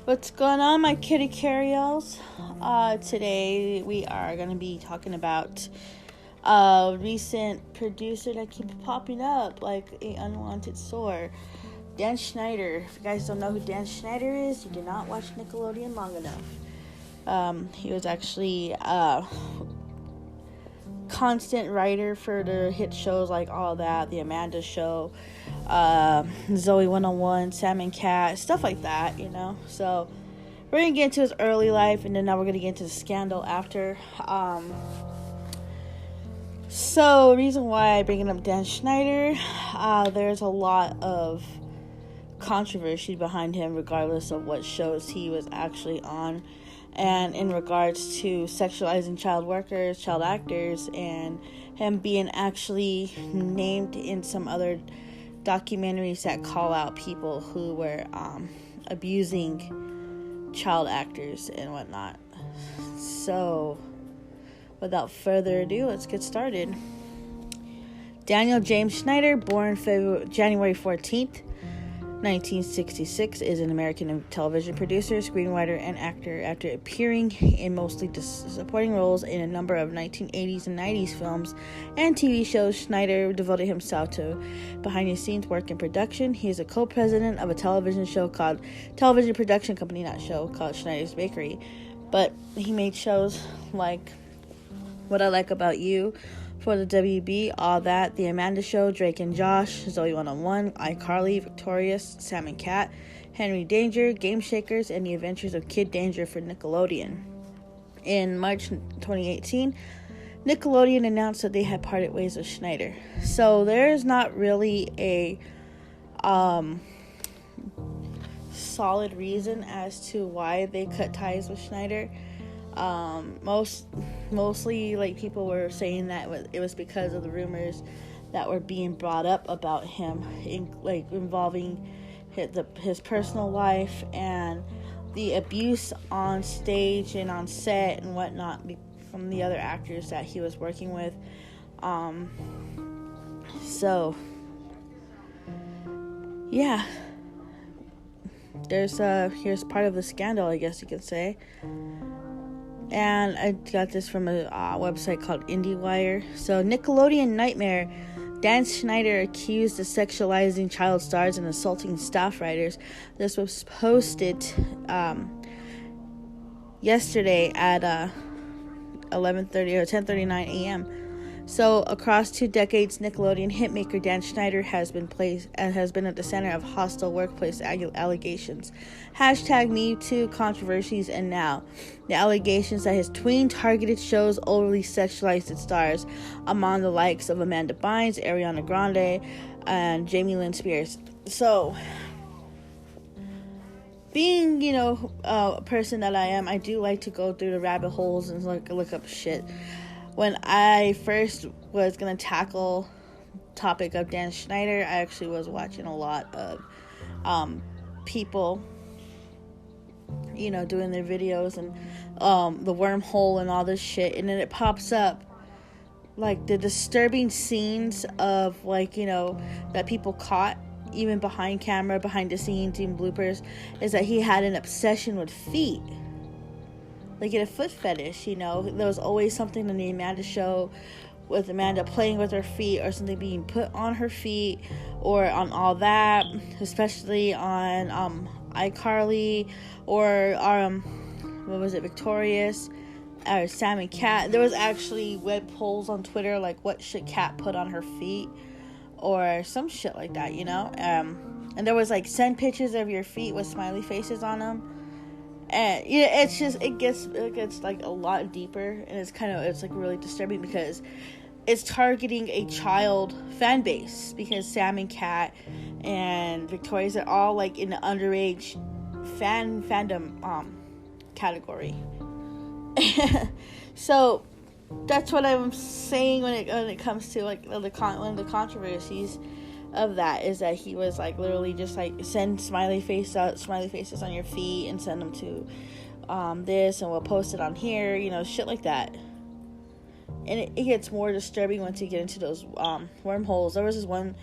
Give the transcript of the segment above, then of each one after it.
What's going on, my kitty carriels? Today we are going to be talking about a recent producer that keeps popping up like an unwanted sore. Dan Schneider. If you guys don't know who Dan Schneider is, you did not watch Nickelodeon long enough. He was actually a constant writer for the hit shows like All That, The Amanda Show, Zoe 101, Sam and Cat, stuff like that, you know. So we're going to get into his early life, and then now we're going to get into the scandal after. So the reason why I bring up Dan Schneider, there's a lot of controversy behind him regardless of what shows he was actually on, and in regards to sexualizing child workers, child actors, and him being actually named in some other documentaries that call out people who were abusing child actors and whatnot. So without further ado, let's get started. Daniel James Schneider, born January 14th, 1966, is an American television producer, screenwriter, and actor. After appearing in mostly supporting roles in a number of 1980s and 90s films and TV shows, Schneider devoted himself to behind-the-scenes work and production. He is a co-president of a television production company, called Schneider's Bakery. But he made shows like What I Like About You for the WB, All That, The Amanda Show, Drake and Josh, Zoe 101, iCarly, Victorious, Sam and Cat, Henry Danger, Game Shakers, and The Adventures of Kid Danger for Nickelodeon. In March 2018, Nickelodeon announced that they had parted ways with Schneider. So there is not really a solid reason as to why they cut ties with Schneider. Mostly like people were saying that it was because of the rumors that were being brought up about him, involving his personal life and the abuse on stage and on set and whatnot from the other actors that he was working with. So yeah, here's part of the scandal, I guess you could say. And I got this from a website called IndieWire. So, Nickelodeon nightmare. Dan Schneider accused of sexualizing child stars and assaulting staff writers. This was posted yesterday at 11:30 or 10:39 a.m. So, across 2 decades, Nickelodeon hitmaker Dan Schneider has been at the center of hostile workplace allegations. #MeToo controversies, and now the allegations that his tween-targeted shows overly sexualized its stars, among the likes of Amanda Bynes, Ariana Grande, and Jamie Lynn Spears. So, being, a person that I am, I do like to go through the rabbit holes and look up shit. When I first was going to tackle the topic of Dan Schneider, I actually was watching a lot of people, doing their videos and the wormhole and all this shit. And then it pops up, like, the disturbing scenes of, that people caught, even behind camera, behind the scenes, even bloopers, is that he had an obsession with feet. Like, a foot fetish, there was always something in the Amanda Show with Amanda playing with her feet, or something being put on her feet, or on All That, especially on iCarly, or Victorious, or Sam and Cat. There was actually web polls on Twitter, like, what should Cat put on her feet, or some shit like that, and there was, like, send pictures of your feet with smiley faces on them. And it gets like a lot deeper, and it's like really disturbing because it's targeting a child fan base, because Sam and Cat and Victoria's are all like in the underage fandom category. So that's what I'm saying when it comes to like one of the controversies of that is that he was like literally just like send smiley faces on your feet and send them to this, and we'll post it on here, shit like that. And it gets more disturbing once you get into those wormholes. There was this one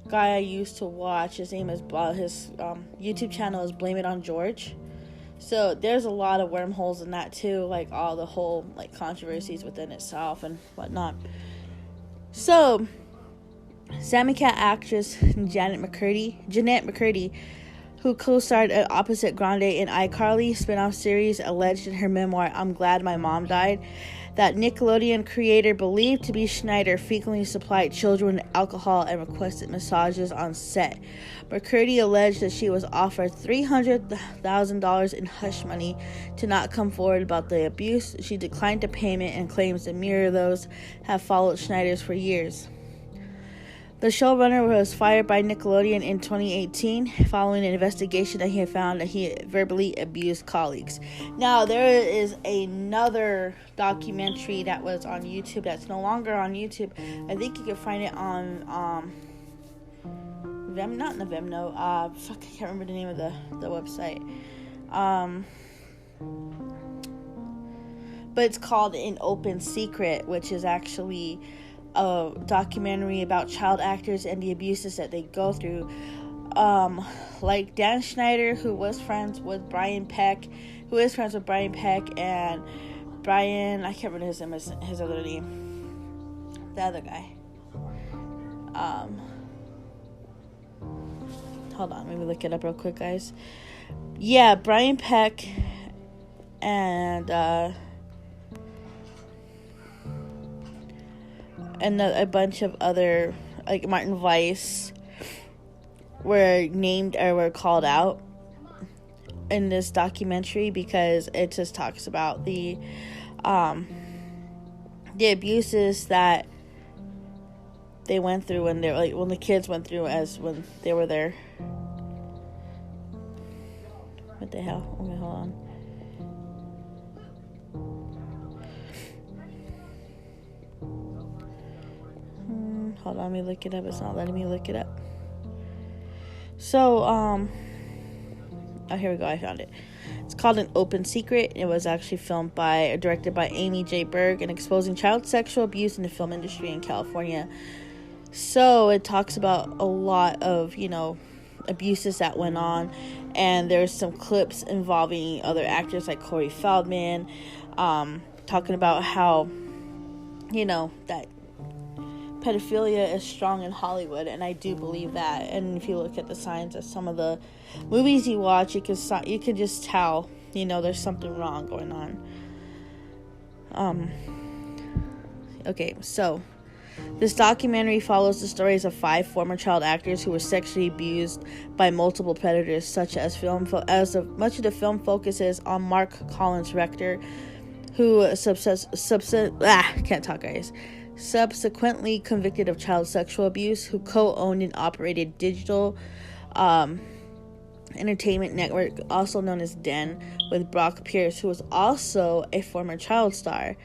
guy I used to watch. His name is his YouTube channel is Blame It on George. So there's a lot of wormholes in that too, like all the whole like controversies within itself and whatnot. So Sammy Cat actress Jeanette McCurdy, who co-starred opposite Grande in iCarly spin-off series, alleged in her memoir, I'm Glad My Mom Died, that Nickelodeon creator believed to be Schneider frequently supplied children with alcohol and requested massages on set. McCurdy alleged that she was offered $300,000 in hush money to not come forward about the abuse. She declined the payment and claims that many of those have followed Schneider's for years. The showrunner was fired by Nickelodeon in 2018 following an investigation that he had found that he verbally abused colleagues. Now, there is another documentary that was on YouTube that's no longer on YouTube. I think you can find it on not in the Vimeo. I can't remember the name of the website. But it's called An Open Secret, which is actually a documentary about child actors and the abuses that they go through. Like Dan Schneider, who is friends with Brian Peck, and Brian, I can't remember his other name. The other guy. Hold on, let me look it up real quick, guys. Yeah, Brian Peck and a bunch of other, like Martin Weiss, were named or were called out in this documentary because it just talks about the abuses that they went through when the kids went through when they were there. What the hell? Okay, hold on. Hold on, let me look it up. It's not letting me look it up. So, oh, here we go. I found it. It's called An Open Secret. It was actually directed by Amy J. Berg, and exposing child sexual abuse in the film industry in California. So it talks about a lot of, abuses that went on, and there's some clips involving other actors like Corey Feldman, talking about how, that pedophilia is strong in Hollywood, and I do believe that. And if you look at the signs of some of the movies you watch, you can just tell, there's something wrong going on. Okay, so this documentary follows the stories of 5 former child actors who were sexually abused by multiple predators, such as much of the film focuses on Mark Collins Rector, who subsequently convicted of child sexual abuse, who co-owned and operated digital entertainment network, also known as Den, with Brock Pierce, who was also a former child star.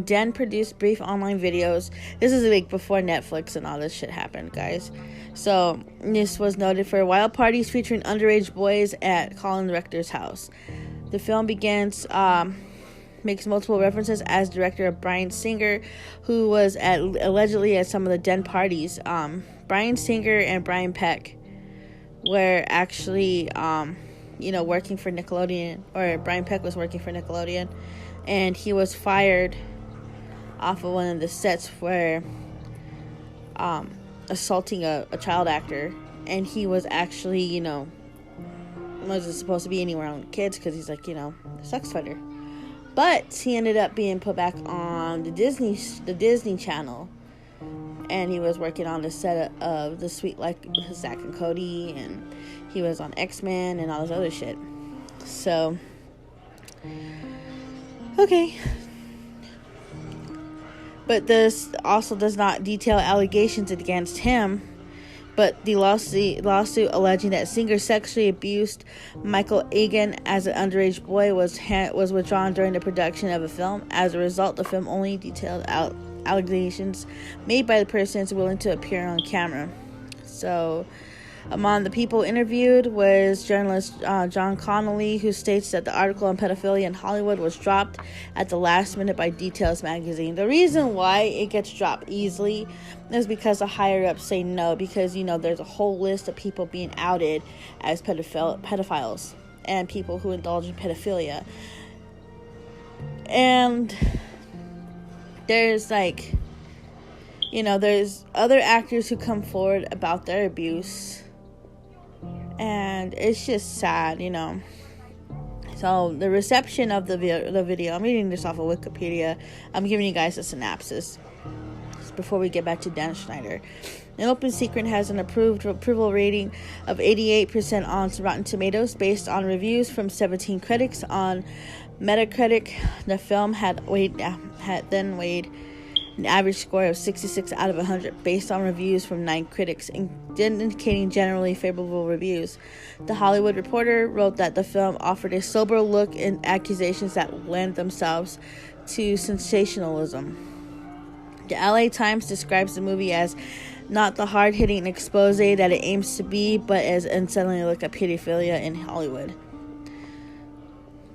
Den produced brief online videos. This is before Netflix and all this shit happened, guys. So this was noted for wild parties featuring underage boys at Colin Rector's house. The film makes multiple references as director of Bryan Singer, who was allegedly at some of the Den parties. Bryan Singer and Brian Peck were actually, working for Nickelodeon, or Brian Peck was working for Nickelodeon, and he was fired off of one of the sets for assaulting a child actor, and he was actually, wasn't supposed to be anywhere around kids because he's a sex offender. But he ended up being put back on the Disney Channel, and he was working on the set of The Sweet Life of Zack and Cody, and he was on X-Men and all this other shit. So, okay. But this also does not detail allegations against him, but the lawsuit alleging that Singer sexually abused Michael Egan as an underage boy was withdrawn during the production of a film. As a result, the film only detailed allegations made by the persons willing to appear on camera. So, Among the people interviewed was journalist John Connolly, who states that the article on pedophilia in Hollywood was dropped at the last minute by Details magazine. The reason why it gets dropped easily is because the higher-ups say no, because, there's a whole list of people being outed as pedophiles and people who indulge in pedophilia. And there's there's other actors who come forward about their abuse, and it's just sad, So the reception of the video, I'm reading this off of Wikipedia. I'm giving you guys a synopsis before we get back to Dan Schneider. An Open Secret has an approval rating of 88% on Rotten Tomatoes based on reviews from 17 critics. On Metacritic, the film had then weighed an average score of 66 out of 100 based on reviews from 9 critics, indicating generally favorable reviews. The Hollywood Reporter wrote that the film offered a sober look in accusations that lend themselves to sensationalism. The LA Times describes the movie as not the hard-hitting expose that it aims to be, but as unsettling look at pedophilia in Hollywood.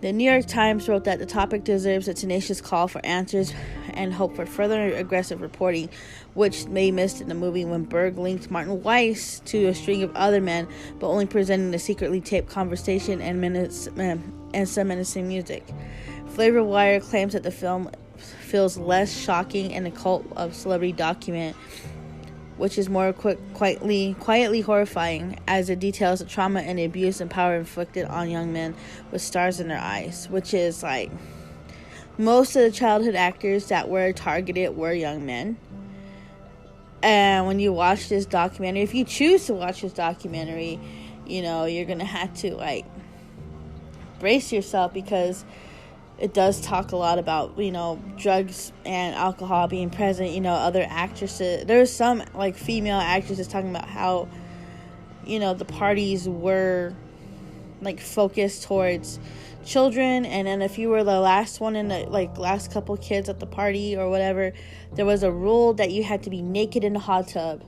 The New York Times wrote that the topic deserves a tenacious call for answers and hope for further aggressive reporting, which they missed in the movie when Berg linked Martin Weiss to a string of other men, but only presenting the secretly taped conversation and some menacing music. Flavor Wire claims that the film feels less shocking and a cult of celebrity document, which is more quietly horrifying, as it details the trauma and the abuse and power inflicted on young men with stars in their eyes, which is most of the childhood actors that were targeted were young men. And when you watch this documentary, if you choose to watch this documentary, you're gonna have to brace yourself, because it does talk a lot about, drugs and alcohol being present. Other actresses, there's some female actresses talking about how, the parties were focused towards children, and then if you were the last one in the last couple kids at the party or whatever, there was a rule that you had to be naked in the hot tub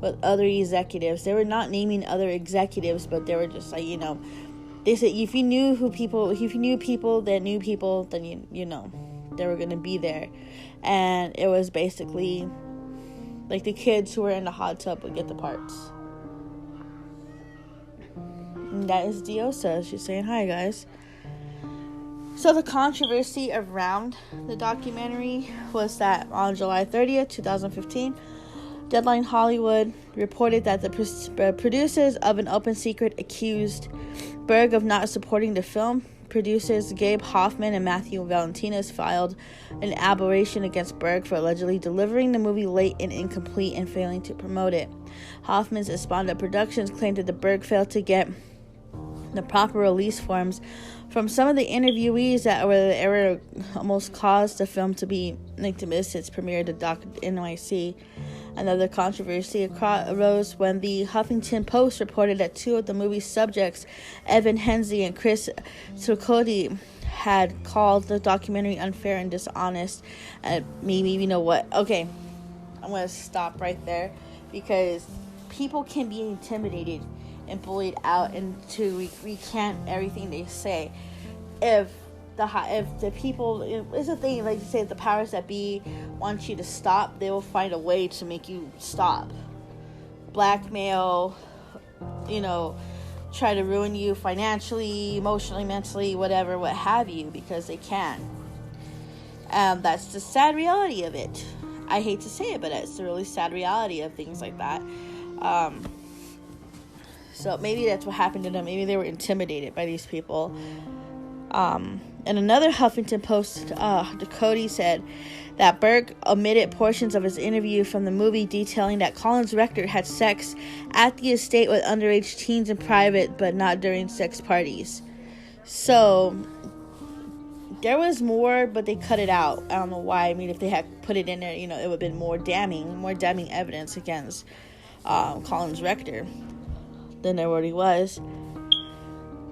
with other executives. They were not naming other executives, but they were just they said if you knew people that knew people, then they were gonna be there. And it was basically the kids who were in the hot tub would get the parts. And that is Diosa. She's saying hi, guys. So the controversy around the documentary was that on July 30th, 2015, Deadline Hollywood reported that the producers of An Open Secret accused Berg of not supporting the film. Producers Gabe Hoffman and Matthew Valentinas filed an aberration against Berg for allegedly delivering the movie late and incomplete and failing to promote it. Hoffman's Esponda Productions claimed that the Berg failed to get the proper release forms from some of the interviewees that were the error almost caused the film to miss its premiere to NYC. Another controversy arose when the Huffington Post reported that 2 of the movie's subjects, Evan Hensley and Chris Turcotte, had called the documentary unfair and dishonest. And maybe, okay, I'm going to stop right there, because people can be intimidated and bullied out and to recant everything they say. If the people, it's a thing, like you say, if the powers that be want you to stop, they will find a way to make you stop. Blackmail, try to ruin you financially, emotionally, mentally, whatever, what have you, because they can. That's the sad reality of it. I hate to say it, but it's the really sad reality of things like that. So maybe that's what happened to them. Maybe they were intimidated by these people. And another Huffington Post, Ducote said that Berg omitted portions of his interview from the movie detailing that Collins Rector had sex at the estate with underage teens in private, but not during sex parties. So there was more, but they cut it out. I don't know why. I mean, if they had put it in there, it would have been more damning evidence against Collins Rector than there already was.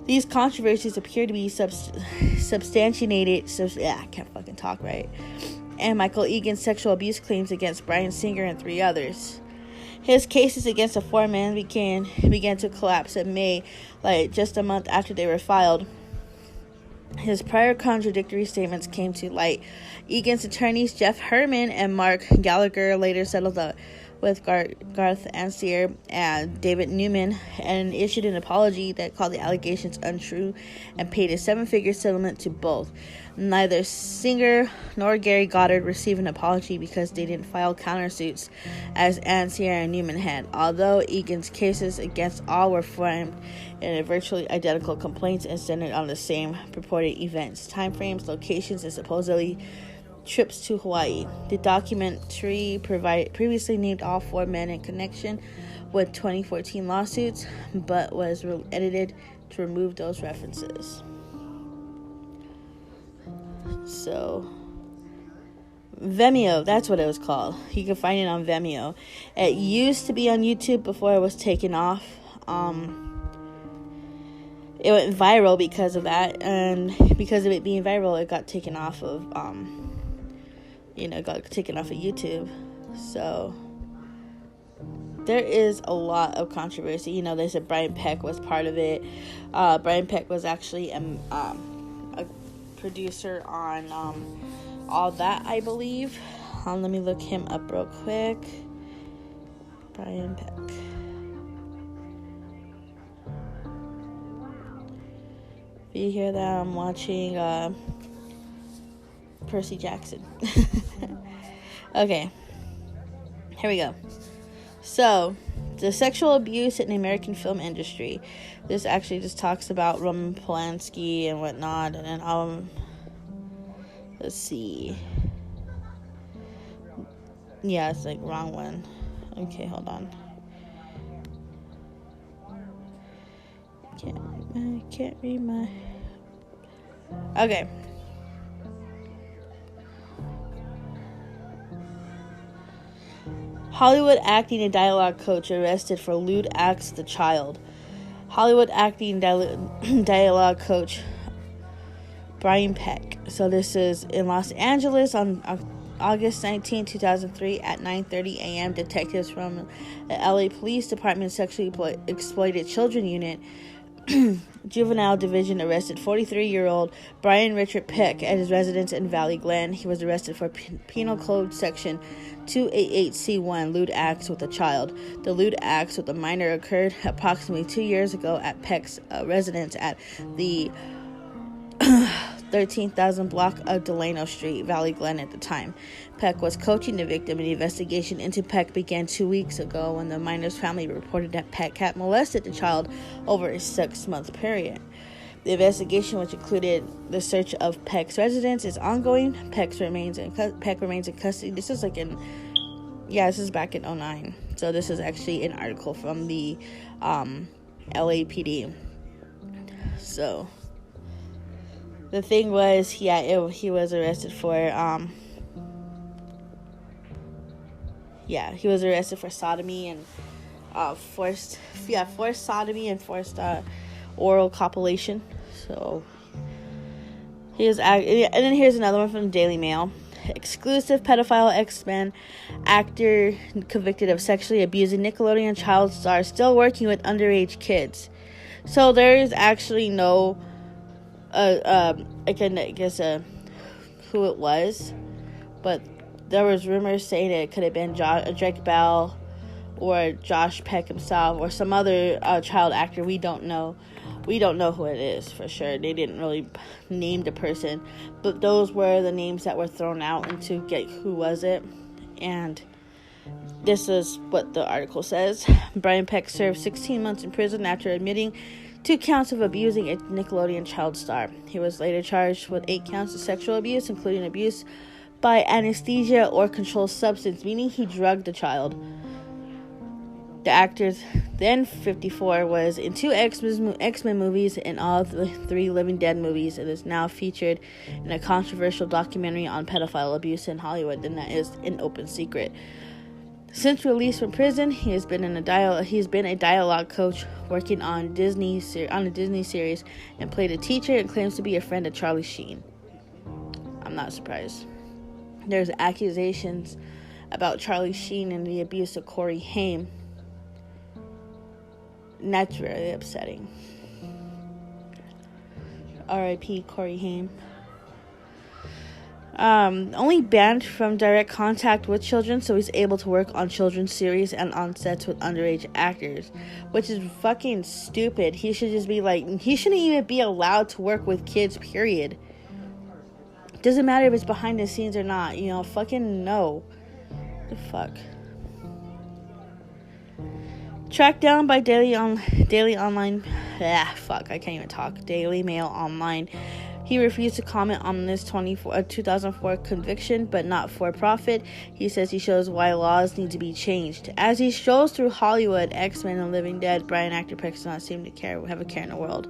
These controversies appear to be substantiated. I can't fucking talk right. And Michael Egan's sexual abuse claims against Bryan Singer and 3 others. His cases against the four men began to collapse in May, like just a month after they were filed. His prior contradictory statements came to light. Egan's attorneys Jeff Herman and Mark Gallagher later settled with Garth Ancier and David Newman and issued an apology that called the allegations untrue and paid a 7-figure settlement to both. Neither Singer nor Gary Goddard received an apology because they didn't file countersuits as Ancier and Newman had, although Egan's cases against all were framed in virtually identical complaints and centered on the same purported events, timeframes, locations, and supposedly trips to Hawaii. The documentary previously named all four men in connection with 2014 lawsuits, but was edited to remove those references. So, Vimeo, that's what it was called. You can find it on Vimeo. It used to be on YouTube before it was taken off. It went viral because of that, and because of it being viral, it got taken off of, YouTube. So, there is a lot of controversy. They said Brian Peck was part of it. Brian Peck was actually a producer on All That, I believe. Let me look him up real quick. Brian Peck. If you hear that, I'm watching Percy Jackson. Okay, here we go. So, the sexual abuse in the American film industry. This actually just talks about Roman Polanski and whatnot. And then, let's see. Yeah, it's like wrong one. Okay, hold on. I can't read my... Okay. Hollywood acting and dialogue coach arrested for lewd acts with a child. Hollywood acting and dialogue coach Brian Peck. So this is in Los Angeles on August 19, 2003 at 9:30 a.m. Detectives from the LA Police Department Sexually Exploited Children Unit Juvenile Division arrested 43-year-old Brian Richard Peck at his residence in Valley Glen. He was arrested for Penal Code Section 288C1, lewd acts with a child. The lewd acts with a minor occurred approximately 2 years ago at Peck's residence at the 13,000 block of Delano Street, Valley Glen at the time. Peck was coaching the victim, and the investigation into Peck began 2 weeks ago when the minor's family reported that Peck had molested the child over a 6-month period. The investigation, which included the search of Peck's residence, is ongoing. Peck remains in custody. This is back in 2009. So this is actually an article from the LAPD. So the thing was, he was arrested for, he was arrested for sodomy and, forced sodomy and forced, oral copulation. So, and then here's another one from the Daily Mail. Exclusive pedophile X-Men actor convicted of sexually abusing Nickelodeon child star still working with underage kids. So there is actually no who it was, but there was rumors saying it could have been Drake Bell or Josh Peck himself or some other child actor. We don't know who it is for sure. They didn't really name the person, but those were the names that were thrown out and to get who was it. And this is what the article says. Brian Peck served 16 months in prison after admitting 2 counts of abusing a Nickelodeon child star. He was later charged with 8 counts of sexual abuse, including abuse by anesthesia or controlled substance, meaning he drugged the child. The actor, then 54, was in 2 X-Men movies and all 3 Living Dead movies, and is now featured in a controversial documentary on pedophile abuse in Hollywood, and that is an open secret. Since release from prison, he's been a dialogue coach working on a Disney series and played a teacher and claims to be a friend of Charlie Sheen. I'm not surprised. There's accusations about Charlie Sheen and the abuse of Corey Haim. And that's very upsetting. R.I.P. Corey Haim. Only banned from direct contact with children, so he's able to work on children's series and on sets with underage actors, which is fucking stupid. He should just be like, he shouldn't even be allowed to work with kids, period. Doesn't matter if it's behind the scenes or not, fucking no. The fuck. Tracked down by Daily Online. I can't even talk. Daily Mail Online. He refused to comment on this 2004 conviction, but not for profit. He says he shows why laws need to be changed. As he strolls through Hollywood, X-Men and Living Dead, Brian Actor Peck does not seem to have a care in the world.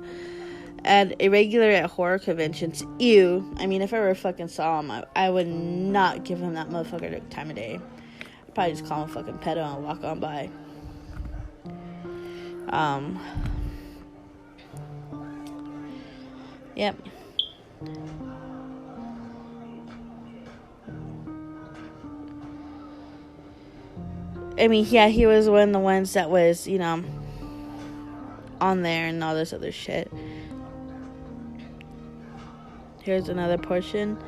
And a regular at horror conventions. Ew. I mean, if I ever fucking saw him, I would not give him that motherfucker the time of day. I'd probably just call him fucking pedo and walk on by. Yep. I mean, yeah, he was one of the ones that was, on there and all this other shit. Here's another portion.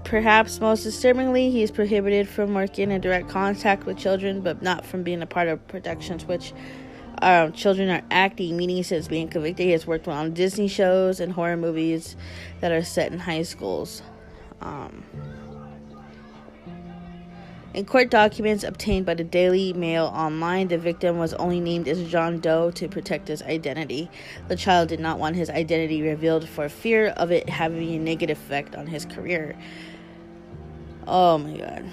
Perhaps most disturbingly, he is prohibited from working in direct contact with children, but not from being a part of productions which children are acting, meaning since being convicted, he has worked on Disney shows and horror movies that are set in high schools. In court documents obtained by the Daily Mail Online, the victim was only named as John Doe to protect his identity. The child did not want his identity revealed for fear of it having a negative effect on his career. Oh my god.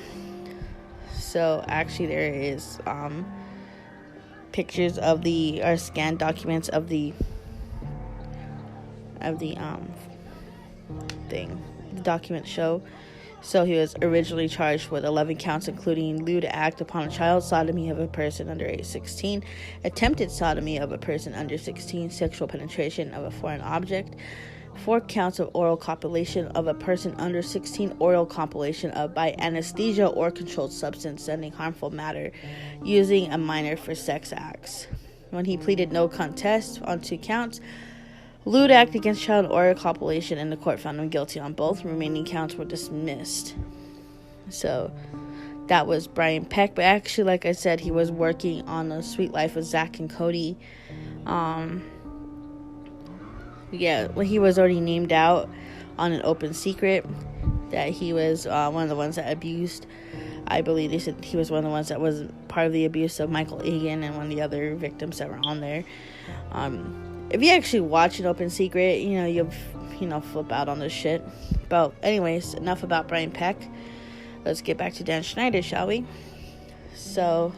So actually there is pictures of or scanned documents of the thing. The documents show. So he was originally charged with 11 counts, including lewd act upon a child, sodomy of a person under age 16, attempted sodomy of a person under 16, sexual penetration of a foreign object, 4 counts of oral copulation of a person under 16, oral compilation of by anesthesia or controlled substance sending harmful matter, using a minor for sex acts. When he pleaded no contest on 2 counts, lewd act against child oral copulation, and the court found him guilty on both. Remaining counts were dismissed. So that was Brian Peck. But actually, like I said, he was working on The Sweet Life of Zach and Cody. He was already named out on An Open Secret that he was one of the ones that abused. I believe they said he was one of the ones that was part of the abuse of Michael Egan and one of the other victims that were on there. If you actually watch An Open Secret, you'll, flip out on this shit. But anyways, enough about Brian Peck. Let's get back to Dan Schneider, shall we? So,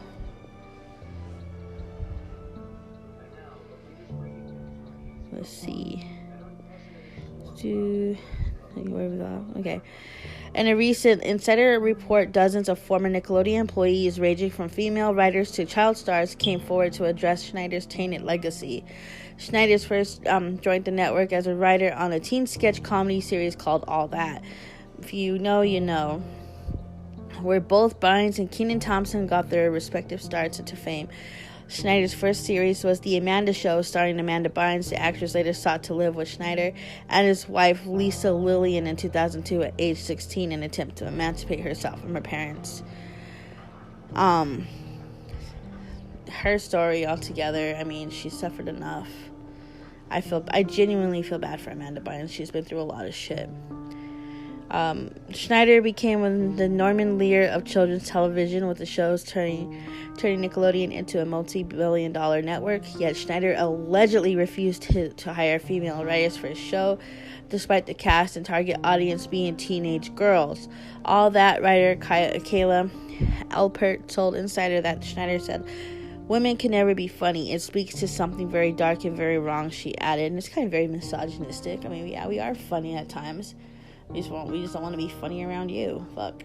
let's see. Where we go? Okay. In a recent Insider report, dozens of former Nickelodeon employees, ranging from female writers to child stars, came forward to address Schneider's tainted legacy. Schneider's first joined the network as a writer on a teen sketch comedy series called All That. If you know, you know. Where both Bynes and Kenan Thompson got their respective starts into fame. Schneider's first series was The Amanda Show, starring Amanda Bynes. The actress later sought to live with Schneider and his wife Lisa Lillian in 2002 at age 16 in an attempt to emancipate herself from her parents. Her story altogether, I mean, she suffered enough. I genuinely feel bad for Amanda Bynes. She's been through a lot of shit. Schneider became the Norman Lear of children's television, with the shows turning Nickelodeon into a multi-billion-dollar network. Yet Schneider allegedly refused to hire female writers for his show, despite the cast and target audience being teenage girls. All That writer Kayla Alpert told Insider that Schneider said, "Women can never be funny. It speaks to something very dark and very wrong," she added. And it's kind of very misogynistic. I mean, yeah, we are funny at times. We just don't want to be funny around you. Fuck.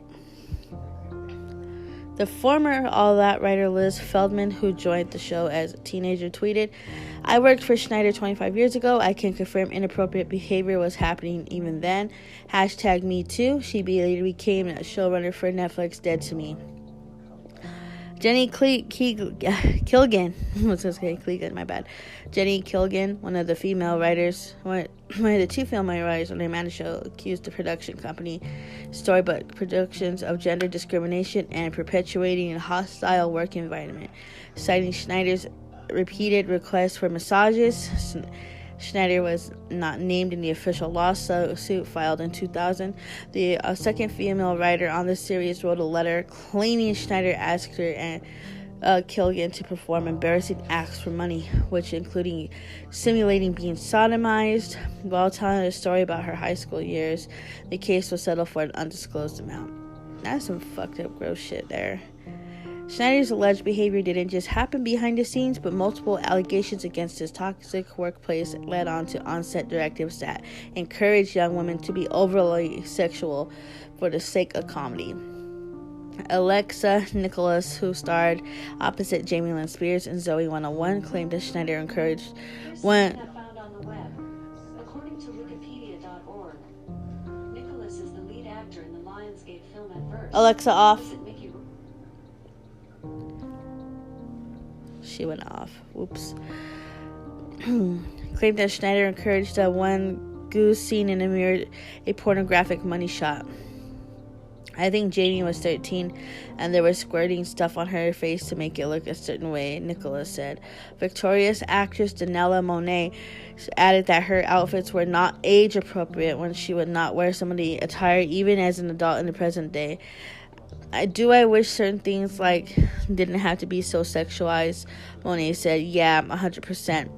The former All That writer Liz Feldman, who joined the show as a teenager, tweeted, "I worked for Schneider 25 years ago. I can confirm inappropriate behavior was happening even then. Hashtag me too. She later became a showrunner for Netflix. Dead to me." Jenny Kilgan, my bad. Jenny Kilgan, one of the female writers, one of the two female writers on the Amanda Show, accused the production company, Storybook Productions, of gender discrimination and perpetuating a hostile work environment, citing Schneider's repeated requests for massages. Schneider was not named in the official lawsuit filed in 2000. The second female writer on the series wrote a letter claiming Schneider asked her and Kilgan to perform embarrassing acts for money, which including simulating being sodomized while telling a story about her high school years. The case was settled for an undisclosed amount. That's some fucked up gross shit there. Schneider's alleged behavior didn't just happen behind the scenes, but multiple allegations against his toxic workplace led on to on-set directives that encouraged young women to be overly sexual for the sake of comedy. Alexa Nicholas, who starred opposite Jamie Lynn Spears in Zoe 101, claimed that Schneider encouraged when... According to Wikipedia.org, Nicholas is the lead actor in the Lionsgate film Adverse. Alexa off. She went off. Whoops. Claimed that Schneider encouraged one goose scene in a pornographic money shot. "I think Jamie was 13 and they were squirting stuff on her face to make it look a certain way," Nicholas said. Victorious actress Danella Monet added that her outfits were not age appropriate when she would not wear some of the attire even as an adult in the present day. I wish certain things didn't have to be so sexualized," Monet said. "Yeah, 100%.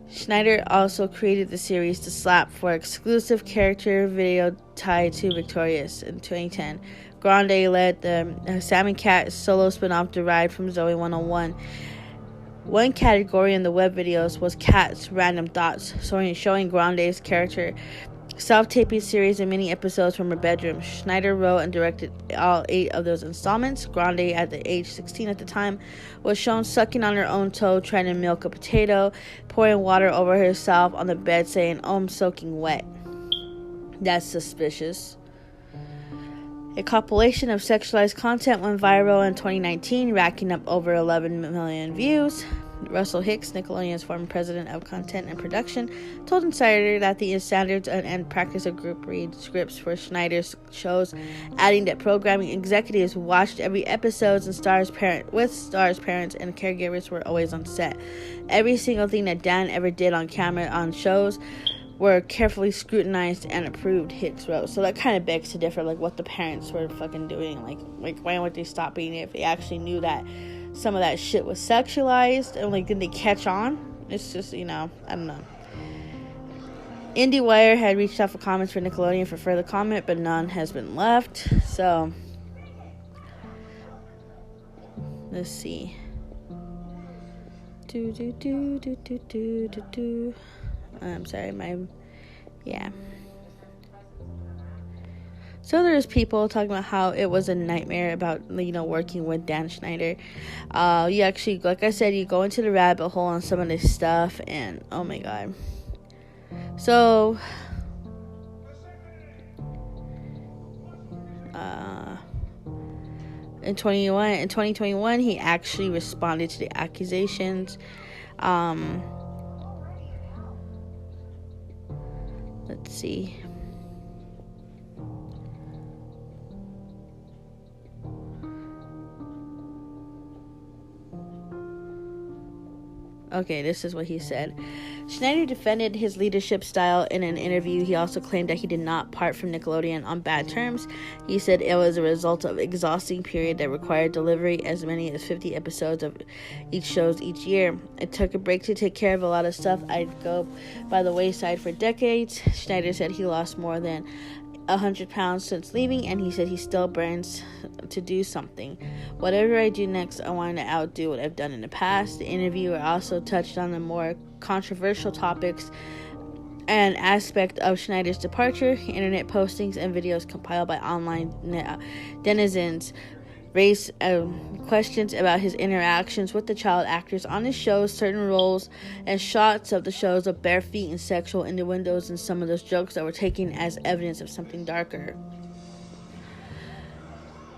Schneider also created the series The Slap for exclusive character video tied to Victorious in 2010. Grande led the Sam and Cat solo spin-off derived from Zoe 101. One category in the web videos was Cat's Random Thoughts, showing Grande's character self-taping series and mini episodes from her bedroom. Schneider wrote and directed all 8 of those installments. Grande, at the age 16 at the time, was shown sucking on her own toe, trying to milk a potato, pouring water over herself on the bed, saying, "Oh, I'm soaking wet." That's suspicious. A compilation of sexualized content went viral in 2019, racking up over 11 million views. Russell Hicks, Nickelodeon's former president of content and production, told Insider that the standards and practice of group read scripts for Schneider's shows, adding that programming executives watched every episode and stars' parents and caregivers were always on set. Every single thing that Dan ever did on camera on shows were carefully scrutinized and approved, Hicks wrote. So that kind of begs to differ, what the parents were fucking doing. Like why would they stop being it if they actually knew that some of that shit was sexualized, and did they catch on? It's just, I don't know. IndieWire had reached out for comments for Nickelodeon for further comment, but none has been left. So let's see. I'm sorry, yeah. So there's people talking about how it was a nightmare about, working with Dan Schneider. You actually, like I said, you go into the rabbit hole on some of this stuff, and oh my god. So, in 2021, he actually responded to the accusations. Let's see. Okay, this is what he said. Schneider defended his leadership style in an interview. He also claimed that he did not part from Nickelodeon on bad terms. He said it was a result of exhausting period that required delivery as many as 50 episodes of each shows each year. It took a break to take care of a lot of stuff. I'd go by the wayside for decades. Schneider said he lost more than 100 pounds since leaving, and he said he still burns to do something. Whatever I do next, I want to outdo what I've done in the past. The interviewer also touched on the more controversial topics and aspect of Schneider's departure, internet postings, and videos compiled by online denizens raised questions about his interactions with the child actors on his shows, certain roles and shots of the shows of bare feet and sexual innuendos, and some of those jokes that were taken as evidence of something darker.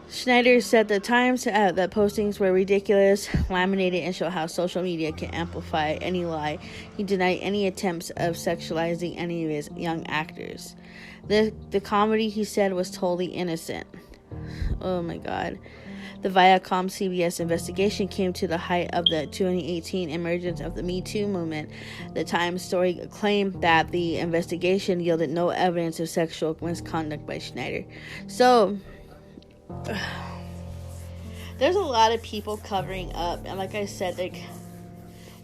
Schneider said the times that postings were ridiculous, laminated, and show how social media can amplify any lie. He denied any attempts of sexualizing any of his young actors. The comedy, he said, was totally innocent. Oh my god. The Viacom CBS investigation came to the height of the 2018 emergence of the Me Too movement. The Times story claimed that the investigation yielded no evidence of sexual misconduct by Schneider. So, there's a lot of people covering up, and like I said, like,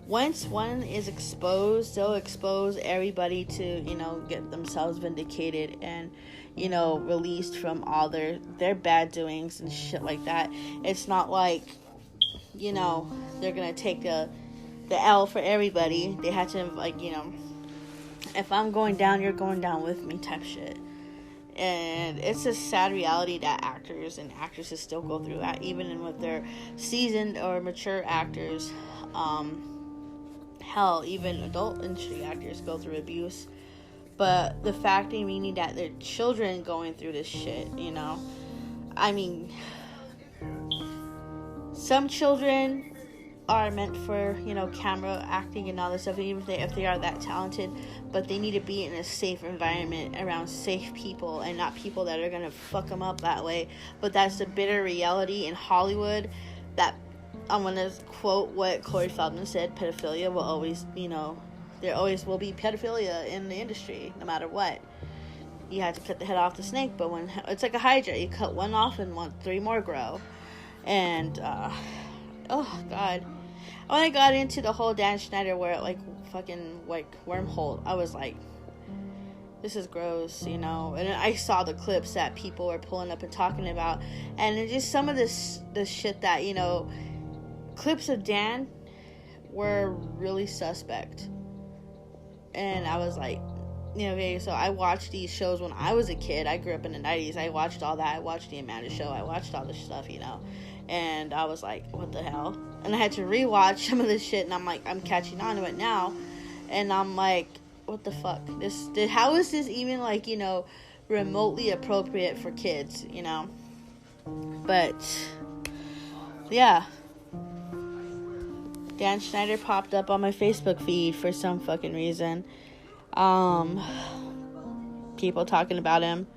once one is exposed, they'll expose everybody to, get themselves vindicated and, released from all their bad doings and shit like that. It's not like, they're gonna take the L for everybody. They had to, like, if I'm going down, you're going down with me type shit. And it's a sad reality that actors and actresses still go through that, even with their seasoned or mature actors. Hell, even adult industry actors go through abuse. But the fact meaning that their children going through this shit, I mean, some children are meant for, camera acting and all this stuff, even if they are that talented, but they need to be in a safe environment around safe people and not people that are going to fuck them up that way. But that's the bitter reality in Hollywood, that I'm going to quote what Corey Feldman said: pedophilia will always, there always will be pedophilia in the industry, no matter what. You have to cut the head off the snake, but when it's like a hydra, you cut one off and three more grow. And oh god, when I got into the whole Dan Schneider fucking wormhole, I was like, this is gross, and I saw the clips that people were pulling up and talking about, and it's just some of this shit that, clips of Dan were really suspect. And I was like, okay, so I watched these shows when I was a kid. I grew up in the 90s. I watched all that. I watched the Amanda Show. I watched all this stuff, and I was like, what the hell? And I had to rewatch some of this shit, and I'm like, I'm catching on to it now, and I'm like, what the fuck? How is this even, remotely appropriate for kids, But yeah, Dan Schneider popped up on my Facebook feed for some fucking reason. People talking about him.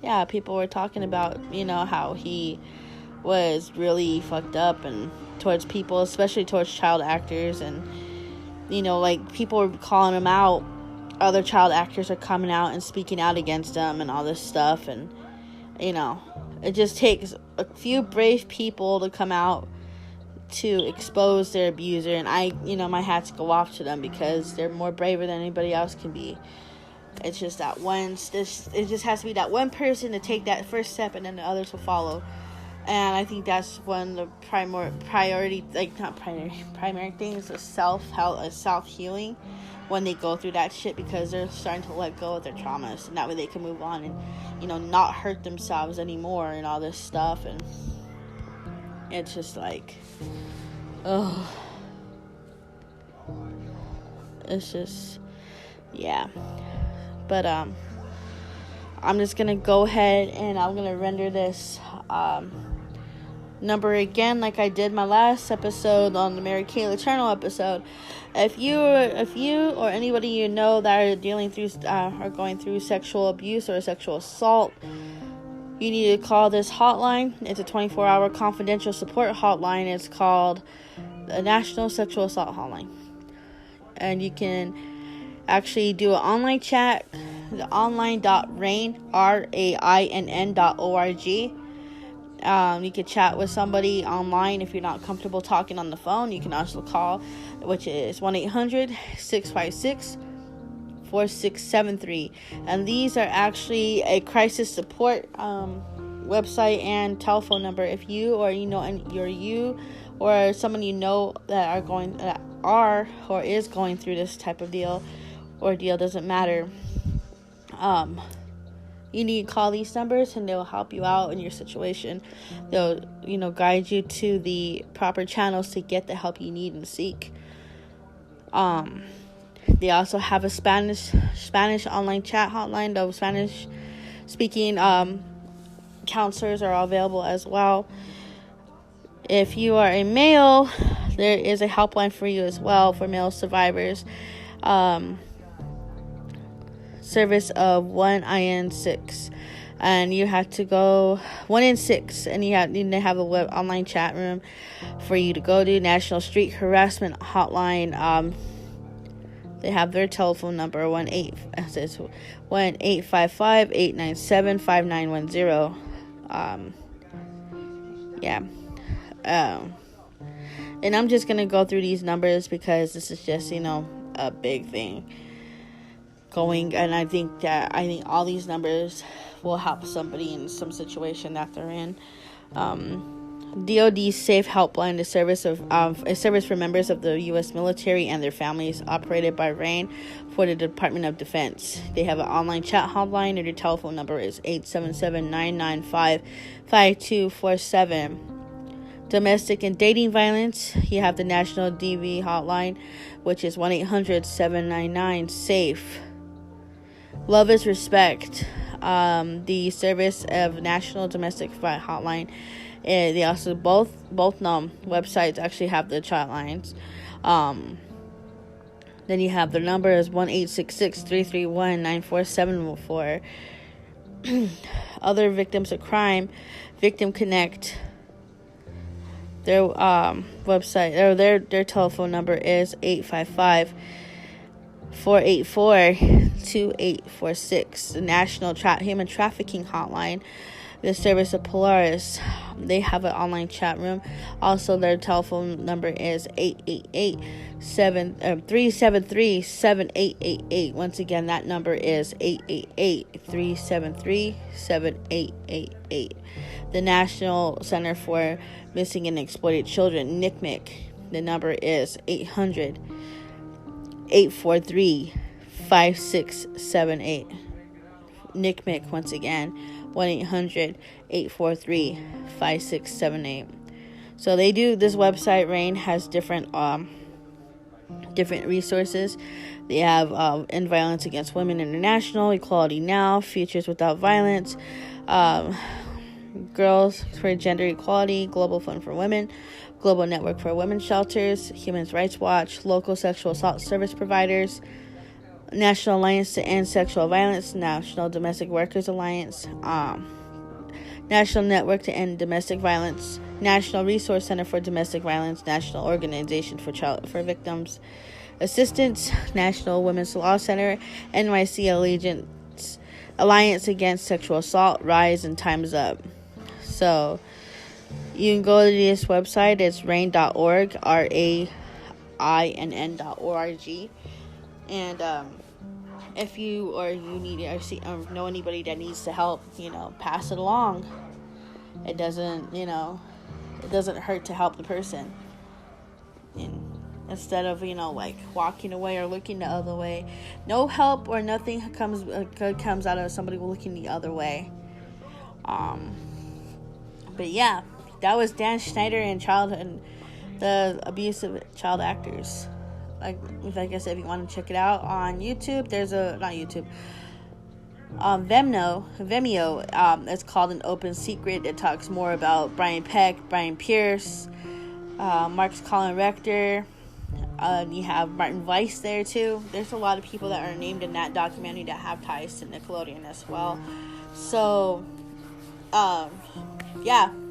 Yeah, people were talking about, how he was really fucked up and towards people, especially towards child actors, and, people were calling him out. Other child actors are coming out and speaking out against him and all this stuff, and, it just takes a few brave people to come out to expose their abuser, and my hats go off to them, because they're more braver than anybody else can be. It's just that it just has to be that one person to take that first step, and then the others will follow. And I think that's one of the primary things is self-healing when they go through that shit, because they're starting to let go of their traumas, and that way they can move on and, not hurt themselves anymore and all this stuff. And it's just like, oh, it's just, yeah. But I'm just gonna go ahead and I'm gonna render this number again, like I did my last episode on the Mary Kay Letourneau episode. If you or anybody you know that are going through sexual abuse or sexual assault, you need to call this hotline. It's a 24-hour confidential support hotline. It's called the National Sexual Assault Hotline, and you can actually do an online chat. The online.rain RAINN.org. You can chat with somebody online if you're not comfortable talking on the phone. You can also call, which is 1-800-656-4673. And these are actually a crisis support website and telephone number. If you or you or someone you know that is going through this type of deal, ordeal, doesn't matter. You need to call these numbers and they'll help you out in your situation. They'll, guide you to the proper channels to get the help you need and seek. They also have a Spanish online chat hotline. Those Spanish speaking counselors are available as well. If you are a male, there is a helpline for you as well for male survivors. Service of 1in6, and you have to go 1in6, and you need to have a web online chat room for you to go to. National Street Harassment Hotline. They have their telephone number 1-855-897-5910. And I'm just gonna go through these numbers because this is just a big thing going, and I think all these numbers will help somebody in some situation that they're in. DoD Safe Helpline, a service for members of the U.S. military and their families, operated by RAIN for the Department of Defense. They have an online chat hotline, and their telephone number is 877-995-5247. Domestic and dating violence, you have the National DV hotline, which is 1-800-799-SAFE. Love is Respect, the service of National Domestic Violence Hotline. They also both websites actually have the chat lines. Then you have their number is 1-866-331-9474. Other victims of crime, Victim Connect. Their website or their telephone number is 855-484-2846. The National Human Trafficking Hotline, the service of Polaris. They have an online chat room. Also, their telephone number is 888-373-7888. Once again, that number is 888-373-7888. The National Center for Missing and Exploited Children, NCMEC. The number is 800-843-5678. NCMEC, once again, 1-800-843-5678. So they do, this website, RAIN, has different resources. They have End Violence Against Women International, Equality Now, Futures Without Violence, Girls for Gender Equality, Global Fund for Women, Global Network for Women's Shelters, Human Rights Watch, Local Sexual Assault Service Providers, National Alliance to End Sexual Violence, National Domestic Workers Alliance, National Network to End Domestic Violence, National Resource Center for Domestic Violence, National Organization for Victims Assistance, National Women's Law Center, NYC Alliance Against Sexual Assault, Rise and Time's Up. So you can go to this website. It's rain.org, RAINN.org. And if you need or know anybody that needs to help, pass it along. It doesn't hurt to help the person. And instead of walking away or looking the other way, no help or nothing good comes out of somebody looking the other way. But yeah, that was Dan Schneider and the abuse of child actors. Like I said, if you want to check it out on YouTube, there's Vimeo. It's called An Open Secret. It talks more about Brian Peck, Brian Pierce, Mark's Colin Rector. You have Martin Weiss there too. There's a lot of people that are named in that documentary that have ties to Nickelodeon as well. So,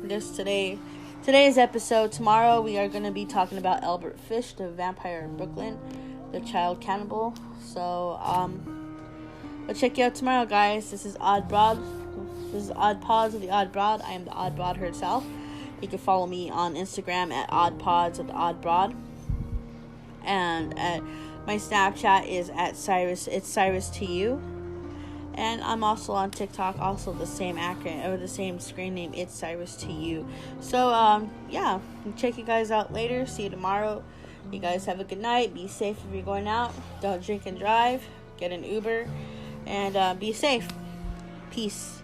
this today's episode. Tomorrow we are going to be talking about Albert Fish, the vampire in Brooklyn, the child cannibal. So, I'll check you out tomorrow, guys. This is Odd Broad. This is Odd Pods of the Odd Broad. I am the Odd Broad herself. You can follow me on Instagram at Odd Pods of the Odd Broad. And my Snapchat is at Cyrus. It's Cyrus to you. And I'm also on TikTok, also the same acronym or the same screen name. It's Cyrus to you. So check you guys out later. See you tomorrow. You guys have a good night. Be safe if you're going out. Don't drink and drive. get an Uber, and be safe. Peace.